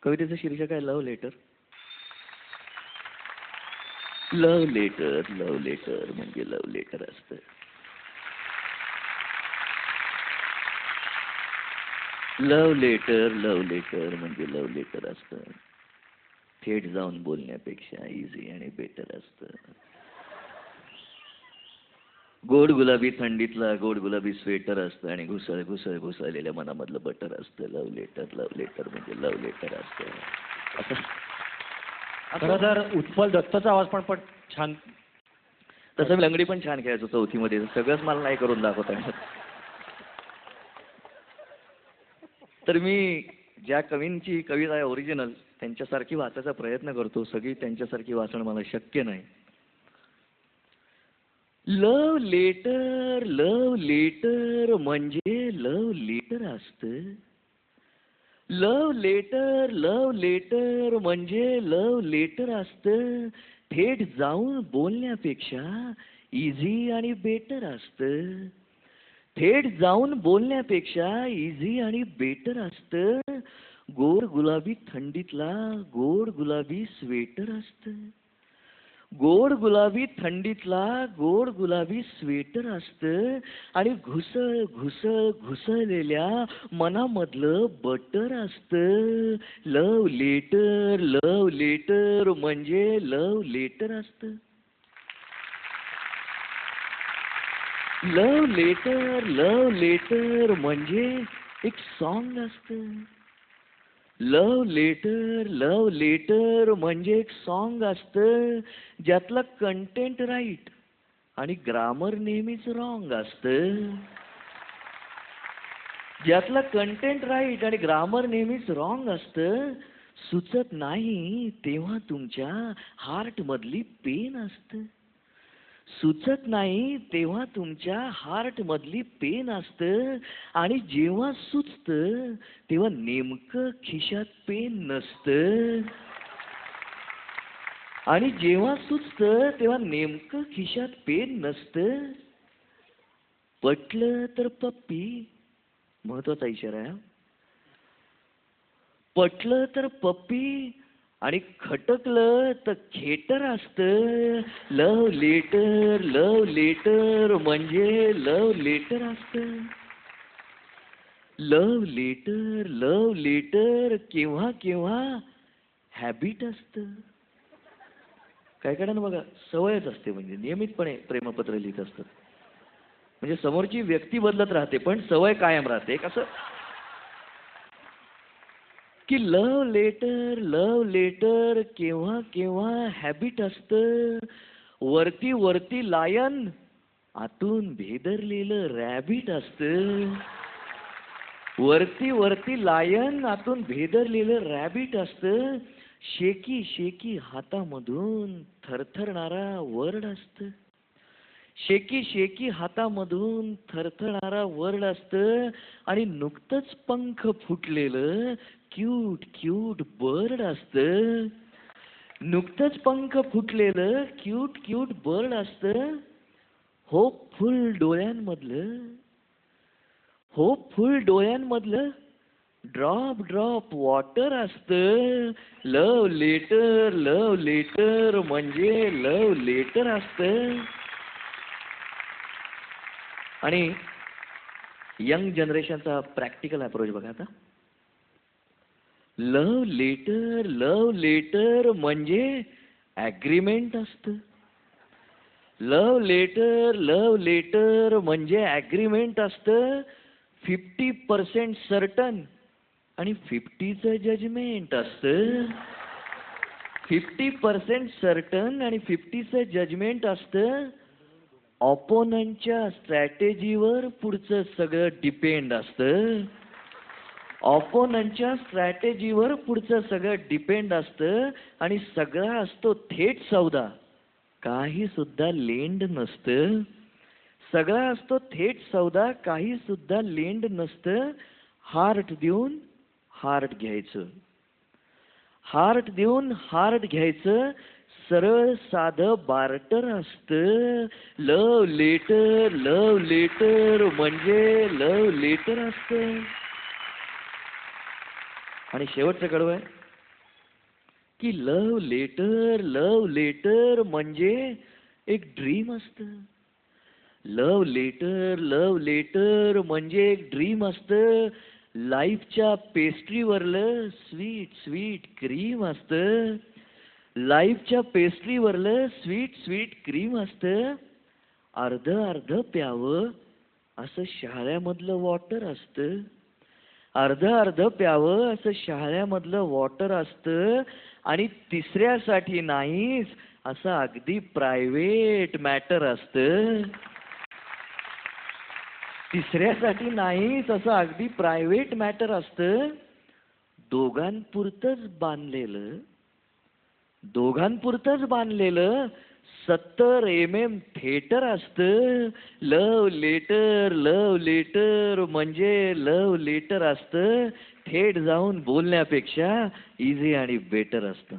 कवितेचं शीर्षक आहे love letter. Love letter, love letter म्हणजे लव्ह लेटर असतं. लव्ह लेटर, लव्ह लेटर म्हणजे लव्ह लेटर असतं. थेट जाऊन बोलण्यापेक्षा इझी आणि बेटर असतं. गोड गुलाबी थंडीतला गोड गुलाबी स्वेटर असतं आणि घुसळ घुसळ घुसळलेल्या मनामधलं बटर असतं. लव्ह लेटर, लव्ह लेटर म्हणजे लव्ह लेटर असतं. खरं तर उत्पल दत्तचा आवाज पण छान. तसं मी लंगडी पण छान खेळायचो चौथीमध्ये. सगळंच मला नाही करून दाखवता येणार. तर मी ज्या कवींची कविता आहे ओरिजिनल त्यांच्यासारखी वाचायचा प्रयत्न करतो. सगळी त्यांच्यासारखी वाचणं मला शक्य नाही. लव्ह लेटर म्हणजे लव्ह लेटर असतं. लव्ह लेटर म्हणजे लव्ह लेटर असतं. थेट जाऊन बोलण्यापेक्षा इझी आणि बेटर असतं. थेट जाऊन बोलण्यापेक्षा इझी आणि बेटर असतं. गोड गुलाबी थंडीतला गोड गुलाबी स्वेटर असतं. गोड गुलाबी थंडीतला गोड गुलाबी स्वेटर असतं आणि घुसळ घुसळ घुसळलेल्या मनामधलं बटर असतं. लव्ह लेटर म्हणजे लव्ह लेटर असतं. लव्ह लेटर म्हणजे एक सॉन्ग असतं. लव्ह लेटर म्हणजे एक सॉन्ग असतं ज्यातलं कंटेंट राईट आणि ग्रामर नेहमीच रॉंग असतं. ज्यातलं कंटेंट राईट आणि ग्रामर नेहमीच रॉंग असतं. सुचत नाही तेव्हा तुमच्या हार्ट मधली पेन असतं. सुचत नाही तेव्हा तुमच्या हार्ट मधली पेन असतं आणि जेव्हा सुचतं तेव्हा नेमकं खिशात पेन नसतं. आणि जेव्हा सुचतं तेव्हा नेमकं खिशात पेन नसतं. पटलं तर पप्पी, महत्वाचा इशारा आहे. पटलं तर पप्पी आणि खटकलं तर खेटर असतं. लव्ह लेटर म्हणजे लव्ह लेटर असतं. लव्ह लेटर केव्हा केव्हा हॅबिट असतं. काय काय ना बघा सवयच असते. म्हणजे नियमितपणे प्रेमपत्र लिहित असतात. म्हणजे समोरची व्यक्ती बदलत राहते पण सवय कायम राहते. कसं की लव्ह लेटर केव्हा केव्हा हॅबिट असतं. वरती लायन आतून भेदरलेलं रॅबिट असतं. वरती लायन आतून भेदरलेलं रॅबिट असतं. शेकी हातामधून थरथरणारा वर्ड असतं. शेकी हातामधून थरथरणारा वर्ड असतं आणि नुकतंच पंख फुटलेलं क्यूट बर्ड असतं. नुकतंच पंख फुटलेलं क्यूट बर्ड असतं. होपफुल डोळ्यांमधलं ड्रॉप वॉटर असतं. लव्ह लेटर म्हणजे लव्ह लेटर असतं. आणि यंग जनरेशनचा प्रॅक्टिकल अप्रोच बघा आता. लव्ह लेटर म्हणजे ॲग्रीमेंट असतं. लव्ह लेटर म्हणजे ॲग्रीमेंट असतं. 50% सर्टन आणि 50चं जजमेंट असतं. 50% सर्टन आणि 50चं जजमेंट असतं. ऑपोनंटच्या स्ट्रॅटेजीवर पुढचं सगळं डिपेंड असतं. ऑपोनंटच्या स्ट्रॅटेजीवर पुढचं सगळं डिपेंड असतं आणि सगळा असतो थेट सौदा. काही सुद्धा लेंड नसतं. सगळा असतो थेट सौदा. काही सुद्धा लेंड नसतं. हार्ट देऊन हार्ट घ्यायचं. हार्ट देऊन हार्ट घ्यायचं. सरळ साधं बार्टर असतं. लव्ह लेटर म्हणजे लव्ह लेटर असतं. आणि शेवटचं कडवं आहे. की लव लेटर म्हणजे एक ड्रीम असतं. लव लेटर म्हणजे एक ड्रीम असतं. लाईफच्या पेस्ट्रीवरलं स्वीट स्वीट क्रीम असतं. लाईफच्या पेस्ट्रीवरलं स्वीट स्वीट क्रीम असतं. अर्ध अर्ध प्यावं असं शहाळ्यामधलं वॉटर असतं. अर्ध अर्ध प्यावं असं शहाळ्यामधलं वॉटर असतं. आणि तिसऱ्यासाठी नाहीच असं अगदी प्रायव्हेट मॅटर असतं. तिसऱ्यासाठी नाहीच असं अगदी प्रायव्हेट मॅटर असतं. दोघांपुरतंच बांधलेलं 70 mm थिएटर असतं. लव लेटर म्हणजे लव लेटर असतं. थेट जाऊन बोलण्यापेक्षा इझी आणि बेटर असतं.